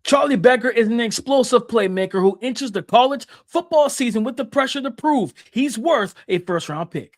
Charlie Becker is an explosive playmaker who enters the college football season with the pressure to prove he's worth a first-round pick.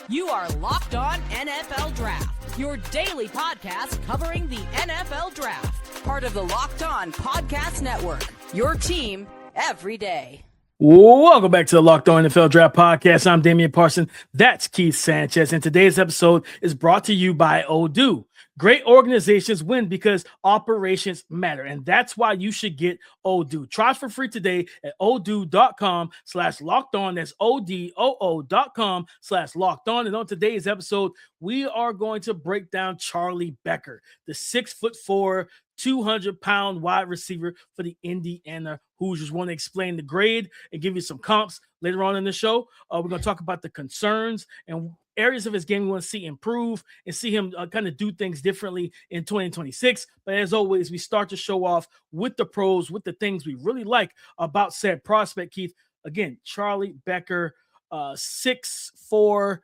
You are Locked On NFL Draft, your daily podcast covering the NFL Draft. Part of the Locked On Podcast Network, your team every day. Welcome back to the Locked On NFL Draft Podcast. I'm Damian Parson. That's Keith Sanchez. And today's episode is brought to you by Odoo. Great organizations win because operations matter. And that's why you should get Odoo. Try it for free today at odoo.com/lockedon. That's odoo.com/lockedon. And on today's episode, we are going to break down Charlie Becker, the 6'4", 200-pound wide receiver for the Indiana Hoosiers. Want to explain the grade and give you some comps later on in the show. We're going to talk about the concerns and areas of his game we want to see improve and see him kind of do things differently in 2026. But as always, we start to show off with the pros, with the things we really like about said prospect, Keith. Again, Charlie Becker, 6'4",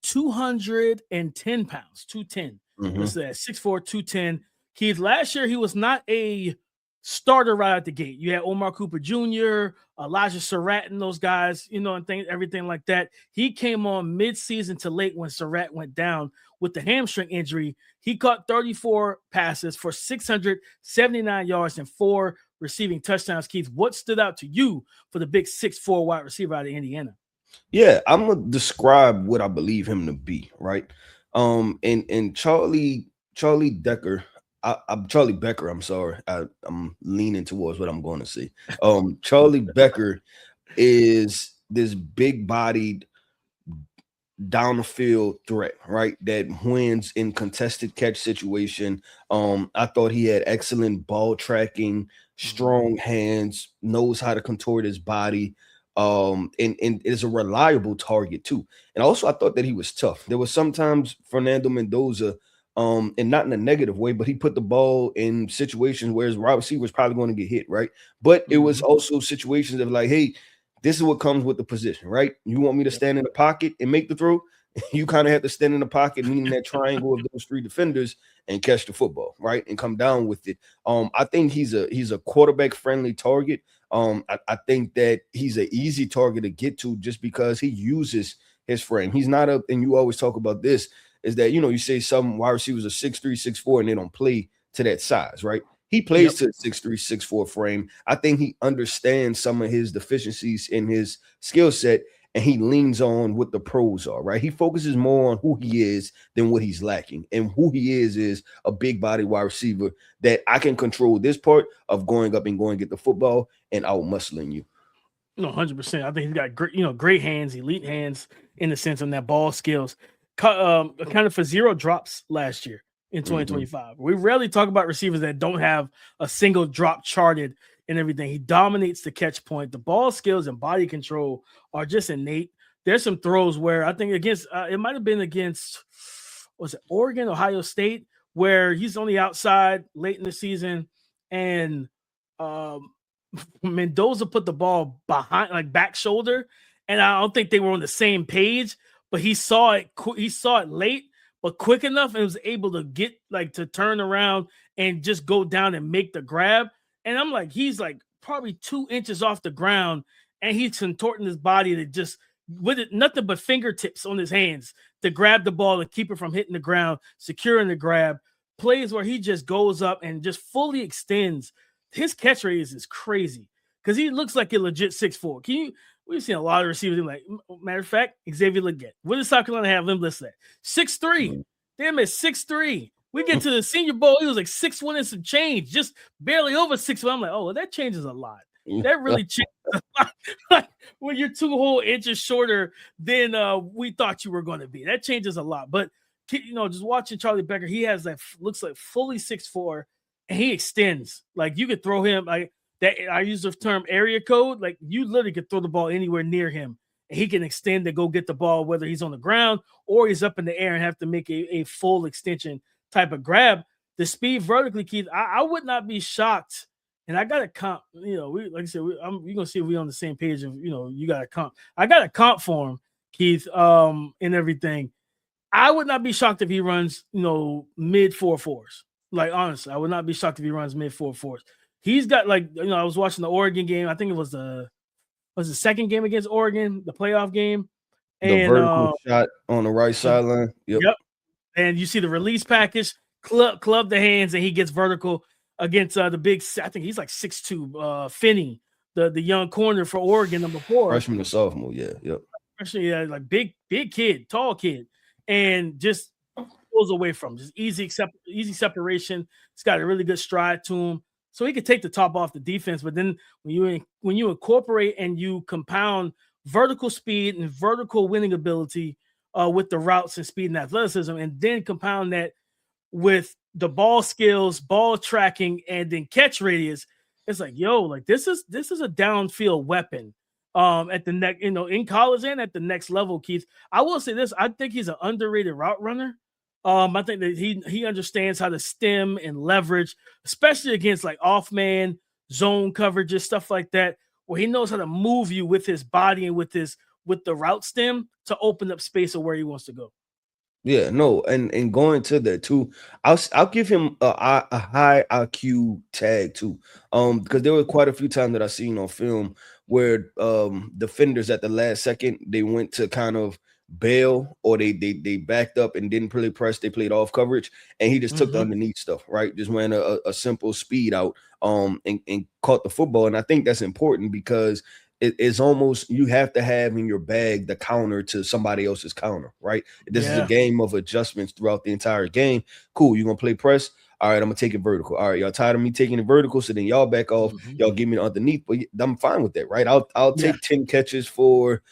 210 pounds, 210. What's that? 6'4", 210. Keith, last year he was not a starter right out the gate. You had Omar Cooper Jr., Elijah Surratt, and those guys, and things, everything like that. He came on mid-season to late when Surratt went down with the hamstring injury. He caught 34 passes for 679 yards and 4 receiving touchdowns. Keith, what stood out to you for the big 6'4" wide receiver out of Indiana? Yeah, I'm gonna describe what I believe him to be, right? And Charlie Becker. I'm Charlie Becker. I'm sorry. I'm leaning towards what I'm going to say. Charlie Becker is this big-bodied down the field threat, right? That wins in contested catch situation. I thought he had excellent ball tracking, strong hands, knows how to contort his body, and is a reliable target too. And also, I thought that he was tough. There was sometimes Fernando Mendoza. And not in a negative way, but he put the ball in situations where his wide receiver was probably going to get hit, right? But it was also situations of like, hey, this is what comes with the position, right? You want me to stand in the pocket and make the throw? You kind of have to stand in the pocket, meaning that triangle of those 3 defenders, and catch the football, right? And come down with it. I think he's a quarterback-friendly target. I think that he's an easy target to get to just because he uses his frame. He's not and you always talk about this, is that, you say some wide receivers are 6'3", 6'4", and they don't play to that size, right? He plays to the 6'3", 6'4" frame. I think he understands some of his deficiencies in his skill set, and he leans on what the pros are, right? He focuses more on who he is than what he's lacking. And who he is a big body wide receiver that I can control this part of going up and going to get the football and out muscling you. No, 100%. I think he's got great hands, elite hands in the sense of that ball skills. Accounted for 0 drops last year in 2025. We rarely talk about receivers that don't have a single drop charted and everything. He dominates the catch point. The ball skills and body control are just innate. There's some throws where I think it might have been against, was it Oregon, Ohio State, where he's on the outside late in the season, and Mendoza put the ball behind, like back shoulder, and I don't think they were on the same page. But he saw it late, but quick enough, and was able to get to turn around and just go down and make the grab. And I'm like, he's like probably 2 inches off the ground, and he's contorting his body to just with it, nothing but fingertips on his hands to grab the ball and keep it from hitting the ground, securing the grab. Plays where he just goes up and just fully extends. His catch rate is crazy because he looks like a legit 6'4". We've seen a lot of receivers like, matter of fact, Xavier Legette. What does South Carolina have him listed at? 6'3". Damn it, 6'3". We get to the Senior Bowl, he was like 6'1" and some change, just barely over 6'1". I'm like, oh, well, that changes a lot. That really changes a lot. Like, when you're 2 whole inches shorter than we thought you were going to be. That changes a lot. But, just watching Charlie Becker, he has looks like fully 6'4", and he extends. Like, you could throw him like that. I use the term area code. Like, you literally could throw the ball anywhere near him, and he can extend to go get the ball, whether he's on the ground or he's up in the air and have to make a full extension type of grab. The speed vertically, Keith, I would not be shocked. And I got a comp, like I said, you're going to see if we're on the same page of, you got a comp. I got a comp for him, Keith, and everything. I would not be shocked if he runs, mid 4.4s. Like, honestly, I would not be shocked if he runs mid 4.4s. He's got, like, I was watching the Oregon game. I think it was the second game against Oregon, the playoff game. The And vertical shot on the right sideline. Yep. And you see the release package, club the hands, and he gets vertical against the big, I think he's like 6'2", Finney, the young corner for Oregon, number 4. Freshman or sophomore, yeah. Yep. Freshman, yeah, like big kid, tall kid. And just pulls away from just easy separation. He's got a really good stride to him, so he could take the top off the defense. But then when you incorporate and you compound vertical speed and vertical winning ability with the routes and speed and athleticism, and then compound that with the ball skills, ball tracking, and then catch radius, it's like, like this is a downfield weapon. At the next, in college and at the next level, Keith. I will say this: I think he's an underrated route runner. I think that he understands how to stem and leverage, especially against like off man zone coverages, stuff like that, where he knows how to move you with his body and with the route stem to open up space of where he wants to go. Yeah, no, and going to that too, I'll give him a high IQ tag too, because there were quite a few times that I seen on film where defenders at the last second they went to kind of bail, or they backed up and didn't really press, they played off coverage, and he just took the underneath stuff, right? Just ran a simple speed out and caught the football. And I think that's important because it's almost, you have to have in your bag the counter to somebody else's counter, right? This is a game of adjustments throughout the entire game. Cool, you're gonna play press. All right, I'm gonna take it vertical. All right, y'all tired of me taking it vertical, so then y'all back off. Y'all give me the underneath, but I'm fine with that, right? I'll take 10 catches for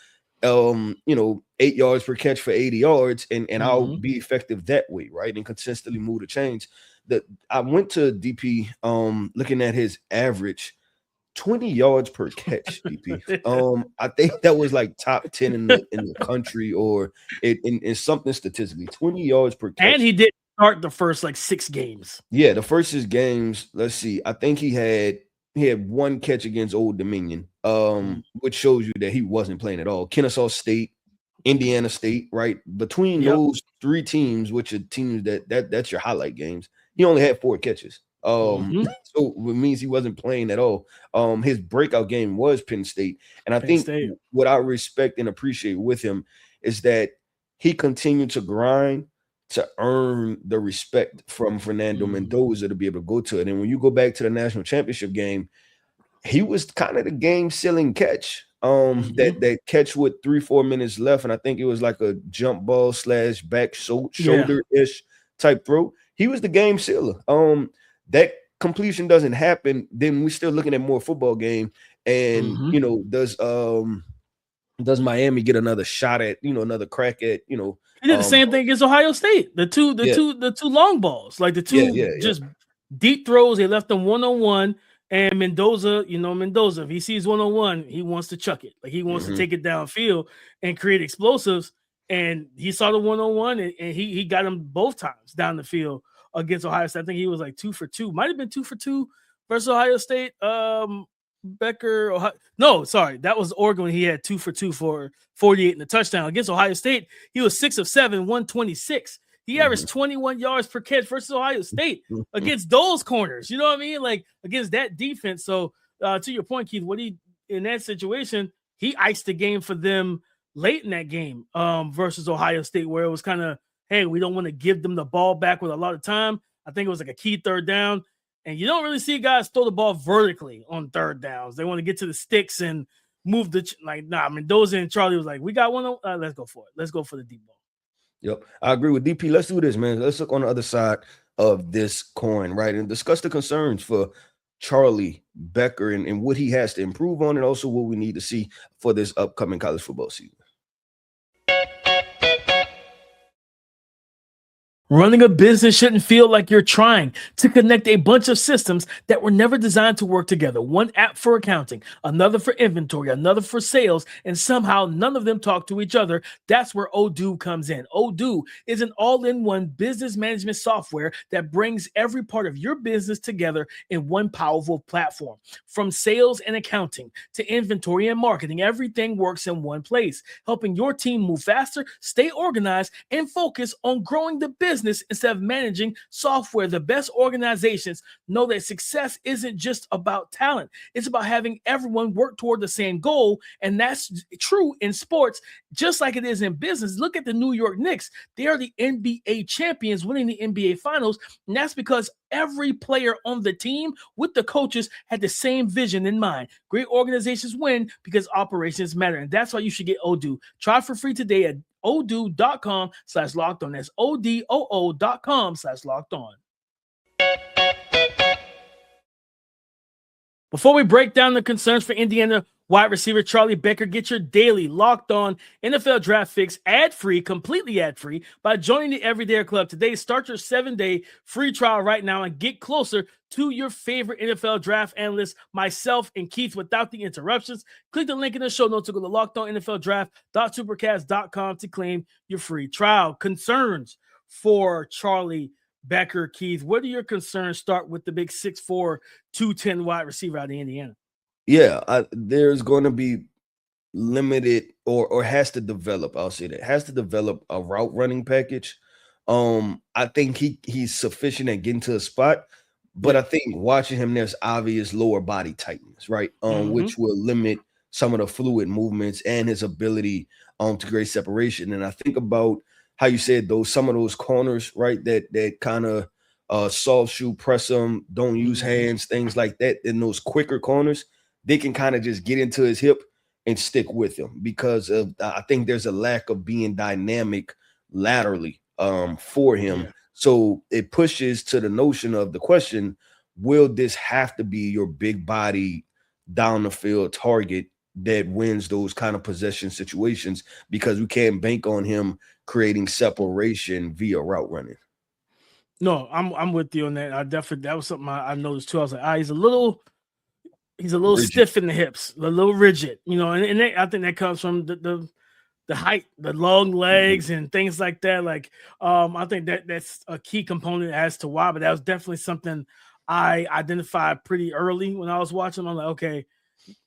8 yards per catch for 80 yards, and I'll be effective that way, right? And consistently move the chains. That I went to DP looking at his average 20 yards per catch, DP. I think that was like top 10 in the country, or in something statistically, 20 yards per catch. And he did start the first like 6 games. Yeah, the first 6 games. Let's see. I think he had 1 catch against Old Dominion, which shows you that he wasn't playing at all. Kennesaw State, Indiana State, right? Between those 3 teams, which are teams that's your highlight games, he only had 4 catches. So it means he wasn't playing at all. His breakout game was Penn State. And I think what I respect and appreciate with him is that he continued to grind to earn the respect from Fernando Mendoza to be able to go to it. And when you go back to the national championship game, he was kind of the game-sealing catch. That catch with 3-4 minutes left, and I think it was like a jump ball / back shoulder-ish type throw. He was the game sealer. That completion doesn't happen, then we're still looking at more football game. And does Miami get another shot at another crack at He did the same thing against Ohio State. The two long balls, like the two just deep throws. They left them 1-on-1. And Mendoza, if he sees 1-on-1, he wants to chuck it. Like he wants to take it downfield and create explosives. And he saw the 1-on-1, and he got him both times down the field against Ohio State. I think he was like 2 for 2. Might have been 2 for 2 versus Ohio State. Becker, that was Oregon when he had 2 for 2 for 48 in the touchdown. Against Ohio State, he was 6 of 7, 126. He averaged 21 yards per catch versus Ohio State against those corners. You know what I mean? Like against that defense. So to your point, Keith, in that situation, he iced the game for them late in that game versus Ohio State, where it was kind of, hey, we don't want to give them the ball back with a lot of time. I think it was like a key 3rd down. And you don't really see guys throw the ball vertically on 3rd downs. They want to get to the sticks and move Mendoza and Charlie was like, we got one. Let's go for it. Let's go for the deep ball. Yep, I agree with DP. Let's do this, man. Let's look on the other side of this coin, right? And discuss the concerns for Charlie Becker and what he has to improve on, and also what we need to see for this upcoming college football season. Running a business shouldn't feel like you're trying to connect a bunch of systems that were never designed to work together. One app for accounting, another for inventory, another for sales, and somehow none of them talk to each other. That's where Odoo comes in. Odoo is an all-in-one business management software that brings every part of your business together in one powerful platform. From sales and accounting to inventory and marketing, everything works in one place, helping your team move faster, stay organized, and focus on growing the business instead of managing software. The best organizations know that success isn't just about talent. It's about having everyone work toward the same goal. And that's true in sports, just like it is in business. Look at the New York Knicks. They are the NBA champions, winning the NBA finals. And that's because every player on the team with the coaches had the same vision in mind. Great organizations win because operations matter. And that's why you should get Odoo. Try for free today at odoo.com/locked-on. That's odoo.com/locked-on. Before we break down the concerns for Indiana wide receiver Charlie Becker, get your daily Locked On NFL Draft fix ad-free, completely ad-free, by joining the Everyday Club today. Start your 7-day free trial right now and get closer to your favorite NFL draft analysts, myself and Keith, without the interruptions. Click the link in the show notes to go to lockedonnfldraft.supercast.com to claim your free trial. Concerns for Charlie Becker, Keith. What are your concerns? Start with the big 6'4", 210 wide receiver out of Indiana. Yeah, there's going to be limited or has to develop, I'll say that, has to develop a route running package. I think he's sufficient at getting to a spot. But I think watching him, there's obvious lower body tightness, right? Which will limit some of the fluid movements and his ability to create separation. And I think about how you said some of those corners, right? That kind of soft shoe, press them, don't use hands, things like that. In those quicker corners, they can kind of just get into his hip and stick with him because I think there's a lack of being dynamic laterally for him. Yeah. So it pushes to the notion of the question, will this have to be your big body down the field target that wins those kind of possession situations, because we can't bank on him creating separation via route running? No, I'm with you on that. That was something I noticed too. I was like, he's a little rigid, stiff in the hips, a little rigid, and I think that comes from the height, the long legs, and things like that. Like, I think that's a key component as to why, but that was definitely something I identified pretty early when I was watching. I'm like, okay,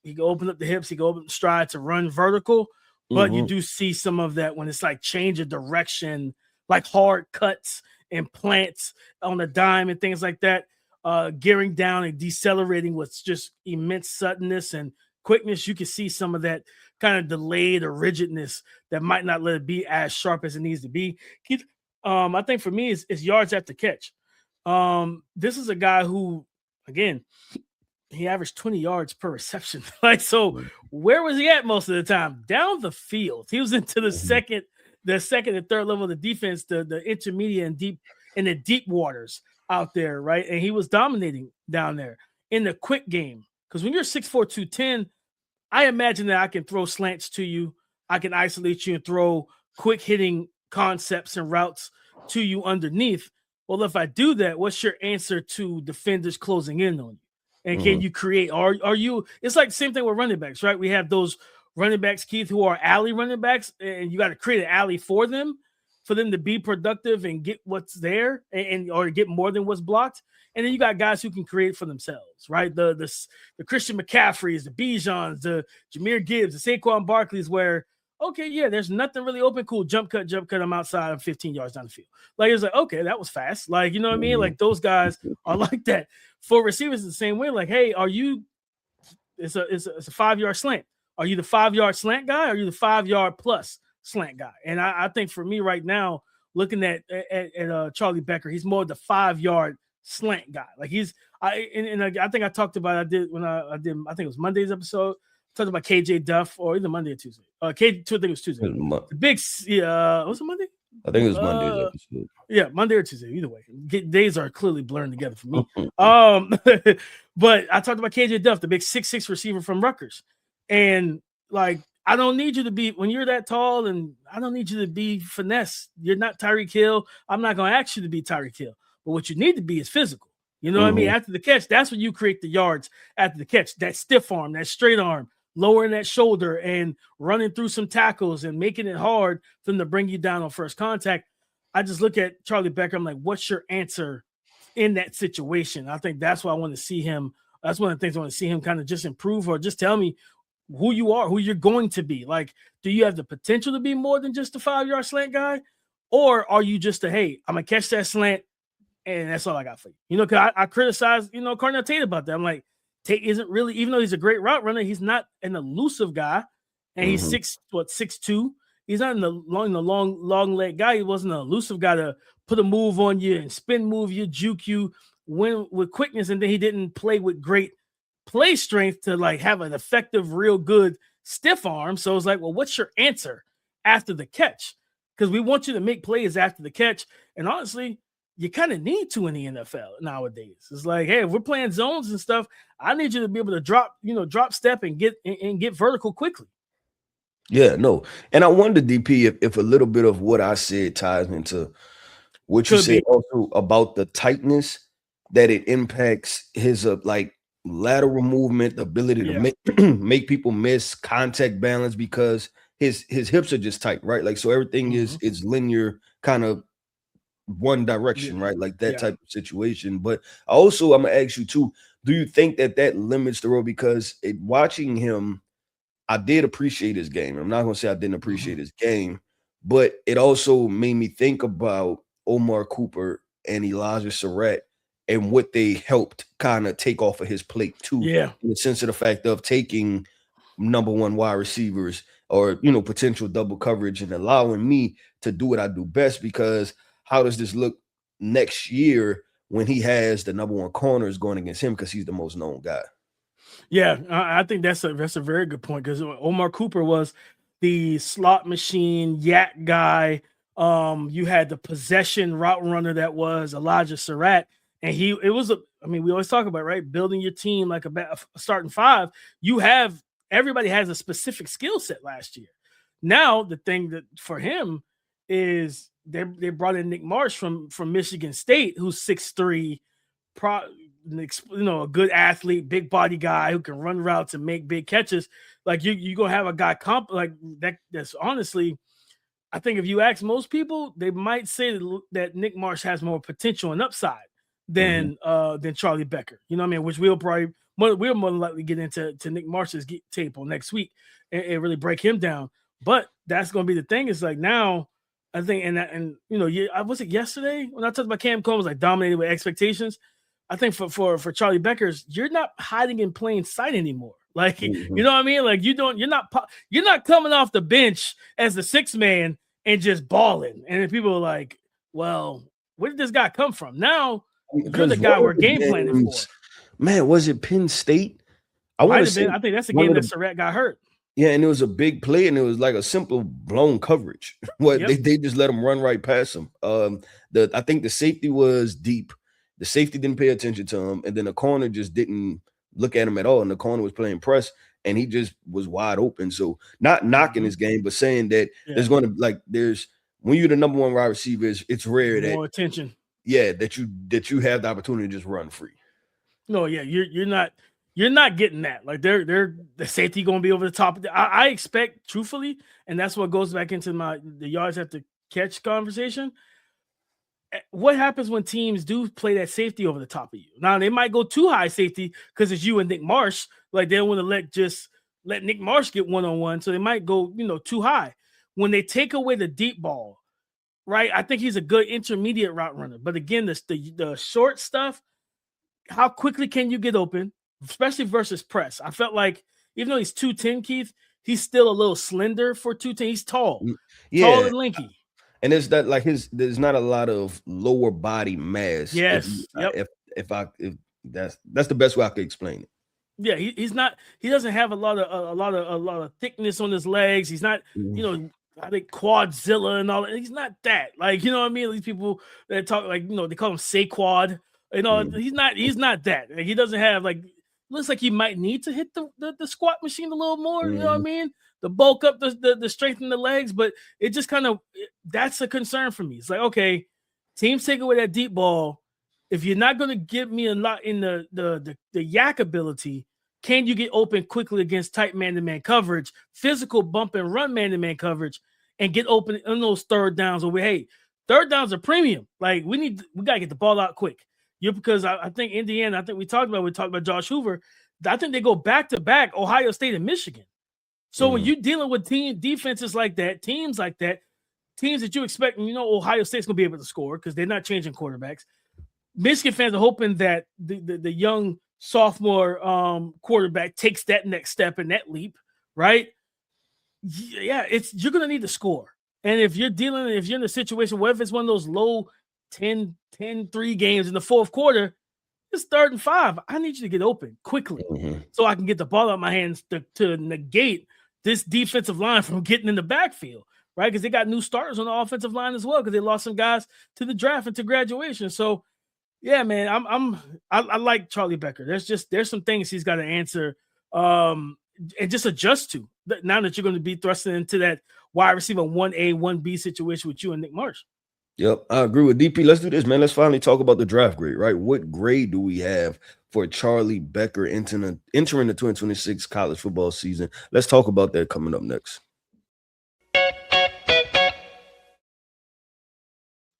he can open up the hips, he can open the stride to run vertical, but you do see some of that when it's like change of direction, like hard cuts and plants on the dime and things like that, gearing down and decelerating with just immense suddenness and quickness. You can see some of that kind of delayed or rigidness that might not let it be as sharp as it needs to be. Keith, I think for me, it's yards after catch. This is a guy who, again, he averaged 20 yards per reception. So where was he at most of the time? Down the field. He was into the second and third level of the defense, the intermediate and deep, in the deep waters out there, right? And he was dominating down there in the quick game. Because when you're 6'4", 210, I imagine that I can throw slants to you. I can isolate you and throw quick hitting concepts and routes to you underneath. Well, if I do that, what's your answer to defenders closing in on you? And can you create, are you, it's like the same thing with running backs, right? We have those running backs, Keith, who are alley running backs, and you got to create an alley for them to be productive and get what's there or get more than what's blocked. And then you got guys who can create for themselves, right? The Christian McCaffreys, the Bijans, the Jahmyr Gibbs, the Saquon Barkleys, where, okay, yeah, there's nothing really open. Cool. Jump cut. I'm outside of 15 yards down the field. Like, it's like, okay, that was fast. Like, you know what I mean? Like, those guys are like that. For receivers, the same way. Like, hey, it's a 5-yard slant. Are you the 5-yard slant guy? Or are you the 5-yard plus slant guy? And I think for me right now, looking at Charlie Becker, he's more the 5-yard slant guy. Like, I think I talked about, I think it was Monday's episode, talked about KJ Duff, or either Monday or Tuesday. I think it was Tuesday. The big, was it Monday? I think it was Monday's episode. Yeah, Monday or Tuesday, either way. Days are clearly blurring together for me. But I talked about KJ Duff, the big 6'6" receiver from Rutgers. And like, I don't need you to be, when you're that tall, and I don't need you to be finesse. You're not Tyreek Hill. I'm not going to ask you to be Tyreek Hill. But what you need to be is physical. You know what I mean? After the catch, that's when you create the yards after the catch. That stiff arm, that straight arm, lowering that shoulder and running through some tackles and making it hard for them to bring you down on first contact. I just look at Charlie Becker. I'm like, what's your answer in that situation? I think that's why I want to see him. That's one of the things I want to see him kind of just improve, or just tell me who you are, who you're going to be. Like, do you have the potential to be more than just a 5-yard slant guy? Or are you just hey, I'm going to catch that slant, and that's all I got for you. You know, because I criticize, Cardinal Tate about that. I'm like, Tate isn't really, even though he's a great route runner, he's not an elusive guy. And he's 6'2". He's not in the long leg guy. He wasn't an elusive guy to put a move on you and spin move you, juke you, win with quickness. And then he didn't play with great play strength to like have an effective, real good stiff arm. So it's like, well, what's your answer after the catch? Because we want you to make plays after the catch. And honestly, you kind of need to in the NFL nowadays. It's like, hey, if we're playing zones and stuff, I need you to be able to drop step and get vertical quickly. Yeah, no. And I wonder, DP, if a little bit of what I said ties into what you said also about the tightness, that it impacts his like lateral movement, the ability to make people miss, contact balance, because his hips are just tight, right? Like, so everything is linear, kind of one direction, right? Like that type of situation. But also, I'm gonna ask you too, do you think that limits the role? Because watching him, I did appreciate his game. I'm not gonna say I didn't appreciate his game, but it also made me think about Omar Cooper and Elijah Surratt and what they helped kind of take off of his plate too. Yeah. In the sense of the fact of taking number one wide receivers or, potential double coverage and allowing me to do what I do best. Because how does this look next year when he has the number one corners going against him, because he's the most known guy? Yeah, I think that's a very good point, because Omar Cooper was the slot machine yak guy. You had the possession route runner that was Elijah Surratt, and we always talk about, right, building your team like a starting five. Everybody has a specific skill set last year. Now the thing that for him is they brought in Nick Marsh from Michigan State, who's 6'3", a good athlete, big body guy who can run routes and make big catches. Like you gonna have a guy like that. That's honestly, I think if you ask most people, they might say that Nick Marsh has more potential and upside than Charlie Becker. You know what I mean? Which we'll more than likely get into Nick Marsh's tape on next week and really break him down. But that's gonna be the thing. Is like now, I think, was it yesterday when I talked about Cam Combs like dominated with expectations? I think for Charlie Becker's, you're not hiding in plain sight anymore. Like, you know what I mean? Like you're not coming off the bench as the sixth man and just balling. And then people are like, well, where did this guy come from? Now you're the guy we're game planning for. Man, was it Penn State? I think that's the game that Surratt got hurt. Yeah, and it was a big play, and it was like a simple blown coverage. They just let him run right past him. I think the safety was deep. The safety didn't pay attention to him, and then the corner just didn't look at him at all. And the corner was playing press, and he just was wide open. So not knocking his game, but saying that when you're the number one wide receiver, it's rare that more attention. Yeah, that you have the opportunity to just run free. No, yeah, you're not getting that. Like the safety going to be over the top. I expect, truthfully, and that's what goes back into the yards after catch conversation. What happens when teams do play that safety over the top of you? Now they might go too high safety because it's you and Nick Marsh. Like they don't want to let Nick Marsh get one-on-one, so they might go too high. When they take away the deep ball, right? I think he's a good intermediate route runner. But again, the short stuff, how quickly can you get open, especially versus press? I felt like even though he's 210, Keith, he's still a little slender for 210. He's tall, tall and lanky. And it's that there's not a lot of lower body mass. Yes. If that's the best way I could explain it. Yeah, he doesn't have a lot of thickness on his legs. He's not, I think Quadzilla and all that. He's not that. Like, you know what I mean? These people that talk like, they call him Saquad. He's not that. Like, he doesn't have looks like he might need to hit the squat machine a little more. You know what I mean? bulk up, the strengthen the legs, but it just kind of that's a concern for me. It's like, okay, teams take away that deep ball. If you're not going to give me a lot in the yak ability, can you get open quickly against tight man-to-man coverage, physical bump and run man-to-man coverage, and get open in those third downs where hey, third downs are premium. Like we got to get the ball out quick. Because I think Indiana, we talked about Josh Hoover. I think they go back to back Ohio State and Michigan. So when you're dealing with defenses like that, teams that you expect, Ohio State's going to be able to score because they're not changing quarterbacks. Michigan fans are hoping that the young sophomore quarterback takes that next step and that leap, right? Yeah, you're going to need to score. And if you're in a situation, whether it's one of those low 10-3 games in the fourth quarter, it's 3rd and 5. I need you to get open quickly so I can get the ball out of my hands to negate this defensive line from getting in the backfield, right? Because they got new starters on the offensive line as well because they lost some guys to the draft and to graduation. So, yeah, man, I like Charlie Becker. There's some things he's got to answer and just adjust to now that you're going to be thrusting into that wide receiver 1A, 1B situation with you and Nick Marsh. Yep, I agree with DP. Let's do this, man. Let's finally talk about the draft grade, right? What grade do we have for Charlie Becker entering the 2026 college football season? Let's talk about that coming up next.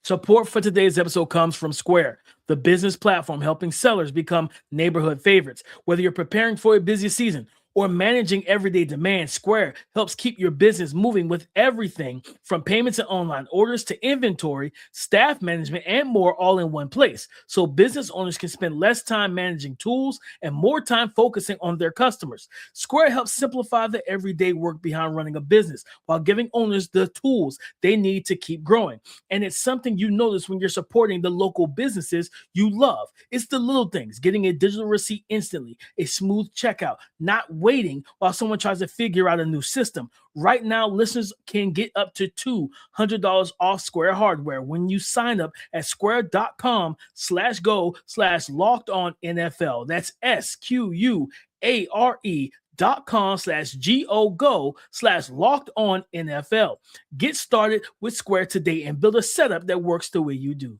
Support for today's episode comes from Square, the business platform helping sellers become neighborhood favorites. Whether you're preparing for a busy season or managing everyday demand, Square helps keep your business moving with everything from payments and online orders to inventory, staff management, and more all in one place. So business owners can spend less time managing tools and more time focusing on their customers. Square helps simplify the everyday work behind running a business while giving owners the tools they need to keep growing. And it's something you notice when you're supporting the local businesses you love. It's the little things, getting a digital receipt instantly, a smooth checkout, not waiting while someone tries to figure out a new system. Right now, listeners can get up to $200 off Square hardware when you sign up at square.com/go/lockedonNFL. That's SQUARE.com/GOGO/lockedonNFL. Get started with Square today and build a setup that works the way you do.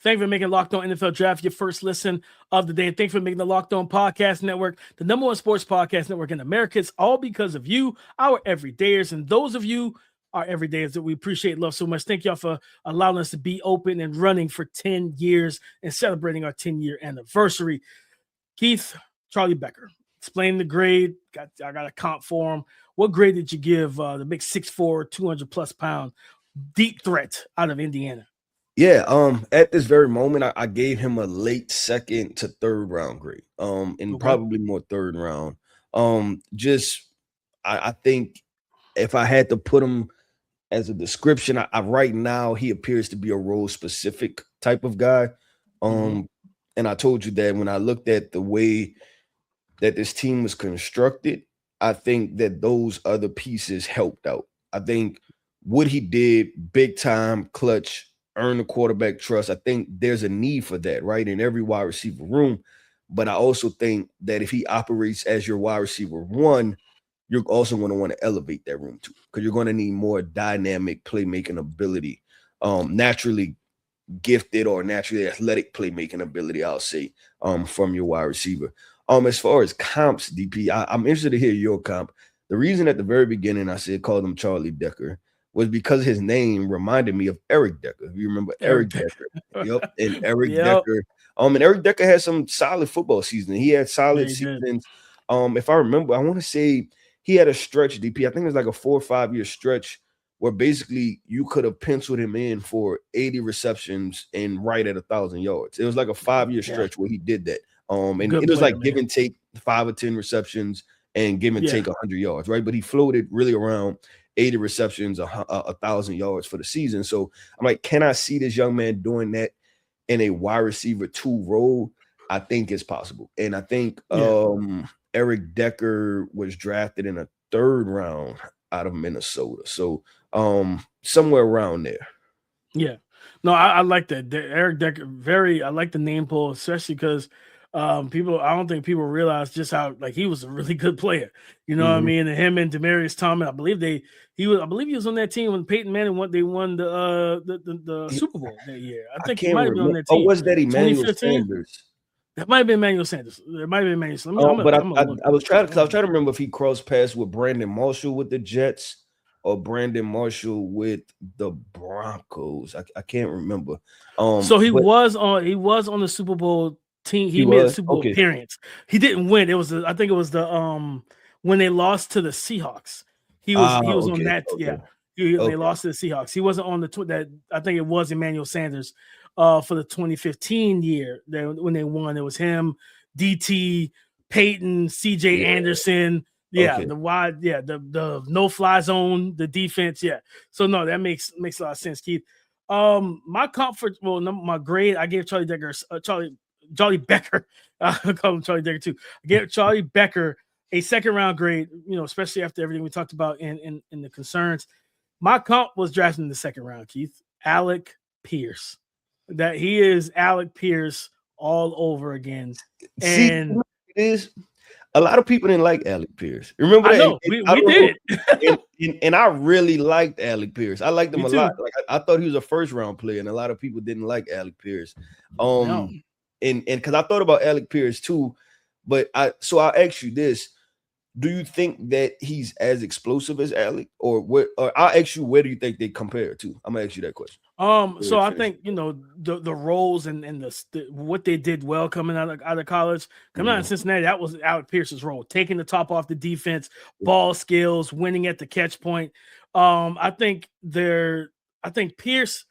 Thank you for making Locked On NFL Draft your first listen of the day. And thanks for making the Locked On Podcast Network the #1 sports podcast network in America. It's all because of you, our everydayers. And those of you, our everydayers that we appreciate and love so much. Thank y'all for allowing us to be open and running for 10 years and celebrating our 10-year anniversary. Keith, Charlie Becker, explain the grade. I got a comp for him. What grade did you give the big 6'4", 200-plus pound deep threat out of Indiana? Yeah, at this very moment, I gave him a late 2nd to 3rd round grade, and probably more 3rd round. I think if I had to put him as a description, I right now he appears to be a role specific type of guy. And I told you that when I looked at the way that this team was constructed, I think that those other pieces helped out. I think what he did, big time, clutch, earn the quarterback trust. I think there's a need for that, right, in every wide receiver room. But I also think that if he operates as your wide receiver 1, you're also going to want to elevate that room too, because you're going to need more dynamic playmaking ability, naturally gifted or naturally athletic playmaking ability, I'll say, from your wide receiver. As far as comps, DP, I'm interested to hear your comp. The reason at the very beginning I said called him Charlie Becker was because his name reminded me of Eric Decker. If you remember Eric Decker. Yep. And Eric Decker. And Eric Decker had some solid football season. He had solid seasons. If I remember, I want to say he had a stretch, DP. I think it was like a 4 or 5 year stretch where basically you could have penciled him in for 80 receptions and right at 1,000 yards. It was like a 5-year stretch where he did that. And it was like give and take 5 or 10 receptions and give and take 100 yards, right? But he floated really around 80 receptions, 1,000 yards for the season. So I'm like, can I see this young man doing that in a wide receiver 2 role? I think it's possible. And I think Eric Decker was drafted in a 3rd round out of Minnesota. So somewhere around there. Yeah. No, I like that. Eric Decker, I like the name pull, especially because I don't think people realize just how like he was a really good player. You know what I Mhm. mean? And him and Demarius Thomas, I believe he was on that team when Peyton Manning won the Super Bowl that year. I I think he can't might have been on remember. that Oh, team. was that Emmanuel 2015. Sanders? That might have been Emmanuel Sanders. There might have been Emmanuel Sanders. Oh, but I'm gonna look. I was trying to remember if he crossed paths with Brandon Marshall with the Jets or Brandon Marshall with the Broncos. I can't remember. So he but was on the Super Bowl team. he He made a was Super Bowl okay. appearance. He didn't win. It was I think it was the when they lost to the Seahawks. He was on Okay, that. okay. Yeah. Okay. They lost to the Seahawks. He wasn't on that. I think it was Emmanuel Sanders for the 2015 year when they won. It was him, DT, Peyton, CJ Yeah. Anderson. Yeah, Okay. the no-fly zone, the defense. Yeah. So no, that makes a lot of sense, Keith. My comfort, my grade, I gave Charlie Becker, Charlie Becker. I call him Charlie Becker too. I gave Charlie Becker a second-round grade, especially after everything we talked about in the concerns. My comp was drafted in the second round, Keith. Alec Pierce. That he is Alec Pierce all over again. And see, it is a lot of people didn't like Alec Pierce. Remember that? I know, we did. and I really liked Alec Pierce. I liked him Me a too. lot. Like I thought he was a first-round player, and a lot of people didn't like Alec Pierce. No. And because I thought about Alec Pierce too, but I'll ask you this. Do you think that he's as explosive as Alec, or what? Or I'll ask you, where do you think they compare to? I'm gonna ask you that question. So I think the roles and the what they did well coming out of college, coming out of Cincinnati, that was Alec Pierce's role, taking the top off the defense, ball skills, winning at the catch point. I think Pierce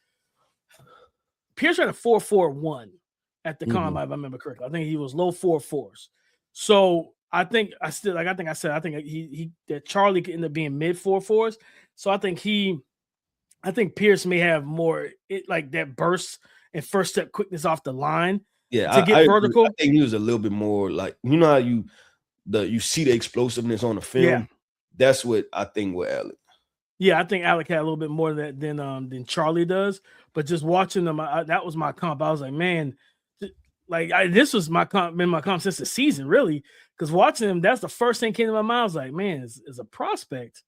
ran a 4.41 at the combine, if I remember correctly. I think he was low 4.4s. So I think that Charlie could end up being mid 4.4s. So I think Pierce may have more like that burst and first step quickness off the line. Yeah, to get vertical. I think he was a little bit more like, how you see the explosiveness on the film. Yeah. That's what I think with Alec. Yeah, I think Alec had a little bit more of that than Charlie does. But just watching them, that was my comp. I was like, man, this was my comp since the season, really. Because watching him, that's the first thing came to my mind. I was like, man, as a prospect,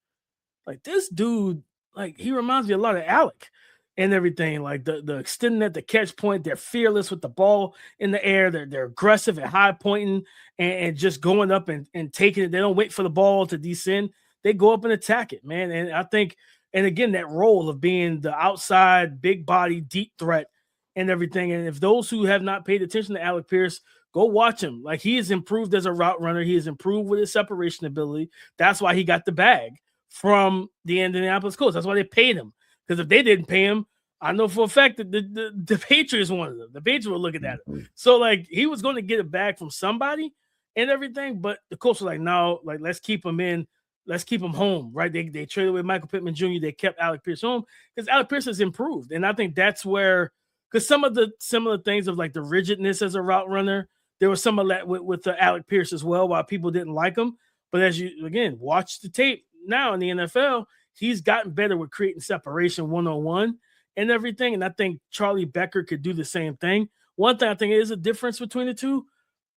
like this dude, like he reminds me a lot of Alec and everything. Like the extending at the catch point, they're fearless with the ball in the air. They're aggressive and high pointing and just going up and taking it. They don't wait for the ball to descend. They go up and attack it, man. And I think, and again, that role of being the outside, big body, deep threat and everything. And if those who have not paid attention to Alec Pierce, go watch him. Like he has improved as a route runner. He has improved with his separation ability. That's why he got the bag from the Indianapolis Colts. That's why they paid him. Because if they didn't pay him, I know for a fact that the Patriots wanted him. The Patriots were looking at him. So like he was going to get a bag from somebody and everything. But the Colts were like, no, like let's keep him in. Let's keep him home, right? They traded with Michael Pittman Jr. They kept Alec Pierce home because Alec Pierce has improved. And I think that's where, because some of the similar things of like the rigidness as a route runner, there was some of that with the Alec Pierce as well, while people didn't like him. But as you, again, watch the tape now in the NFL, he's gotten better with creating separation one-on-one and everything. And I think Charlie Becker could do the same thing. One thing I think is a difference between the two,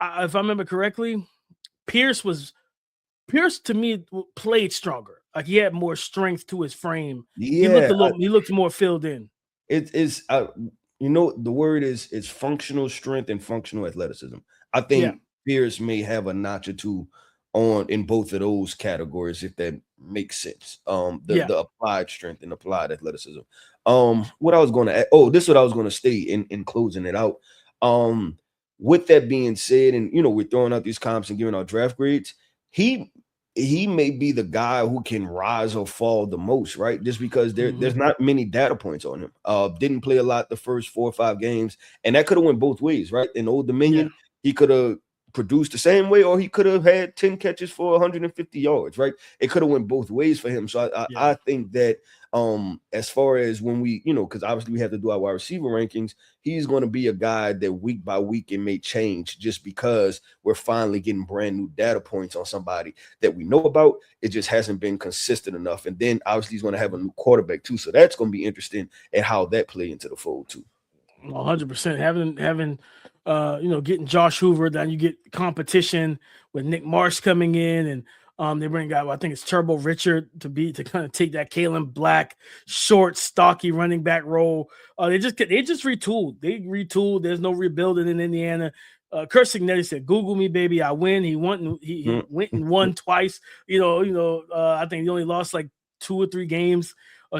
if I remember correctly, Pierce to me played stronger. Like he had more strength to his frame. Yeah, he looked more filled in. It is, the word is functional strength and functional athleticism. I think Pierce may have a notch or two in both of those categories, if that makes sense. The applied strength and applied athleticism. What I was going to, this is what I was going to state in closing it out. With that being said, and we're throwing out these comps and giving our draft grades, he may be the guy who can rise or fall the most, right? Just because there's not many data points on him. Didn't play a lot the first 4 or 5 games, and that could have went both ways, right? In Old Dominion, he could have produced the same way, or he could have had 10 catches for 150 yards, right? It could have went both ways for him. So I think that as far as when we, because obviously we have to do our wide receiver rankings, he's going to be a guy that week by week it may change just because we're finally getting brand new data points on somebody that we know about. It just hasn't been consistent enough. And then obviously he's going to have a new quarterback too. So that's going to be interesting at how that play into the fold too. 100%. Having getting Josh Hoover. Then you get competition with Nick Marsh coming in, and they bring out, I think it's Turbo Richard to kind of take that Kalen Black short, stocky running back role. They just retooled. They retooled. There's no rebuilding in Indiana. Kurt Signetti said, "Google me, baby. I win." He went and won twice. I think he only lost like 2 or 3 games.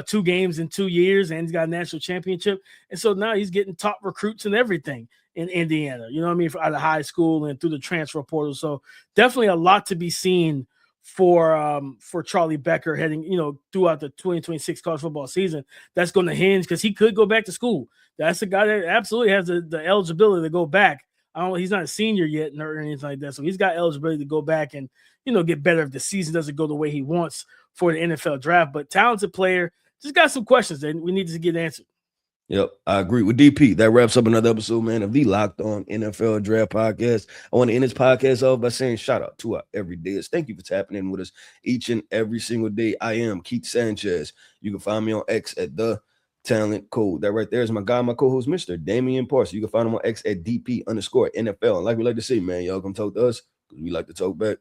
2 games in 2 years, and he's got a national championship. And so now he's getting top recruits and everything in Indiana, you know what I mean, out of high school and through the transfer portal. So definitely a lot to be seen for Charlie Becker heading, throughout the 2026 college football season. That's going to hinge because he could go back to school. That's a guy that absolutely has the eligibility to go back. He's not a senior yet or anything like that. So he's got eligibility to go back and, get better if the season doesn't go the way he wants for the NFL draft. But talented player, just got some questions that we need to get answered. Yep, I agree with DP. That wraps up another episode, man, of the Locked On NFL Draft Podcast. I want to end this podcast off by saying shout out to our everydayers. Thank you for tapping in with us each and every single day. I am Keith Sanchez. You can find me on X at The Talent Code. That right there is my guy, my co-host, Mr. Damian Parson. You can find him on X at DP_NFL. And like we like to say, man, y'all come talk to us because we like to talk back.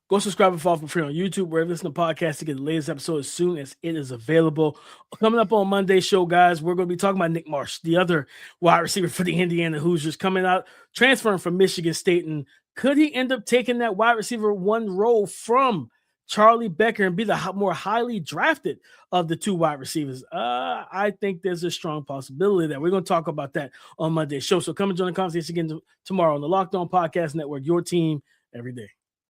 Go subscribe and follow for free on YouTube, wherever you listen to podcasts, to get the latest episode as soon as it is available. Coming up on Monday's show, guys, we're going to be talking about Nick Marsh, the other wide receiver for the Indiana Hoosiers, coming out, transferring from Michigan State. And could he end up taking that wide receiver 1 role from Charlie Becker and be the more highly drafted of the 2 wide receivers? I think there's a strong possibility that we're going to talk about that on Monday's show. So come and join the conversation again tomorrow on the Locked On Podcast Network, your team every day.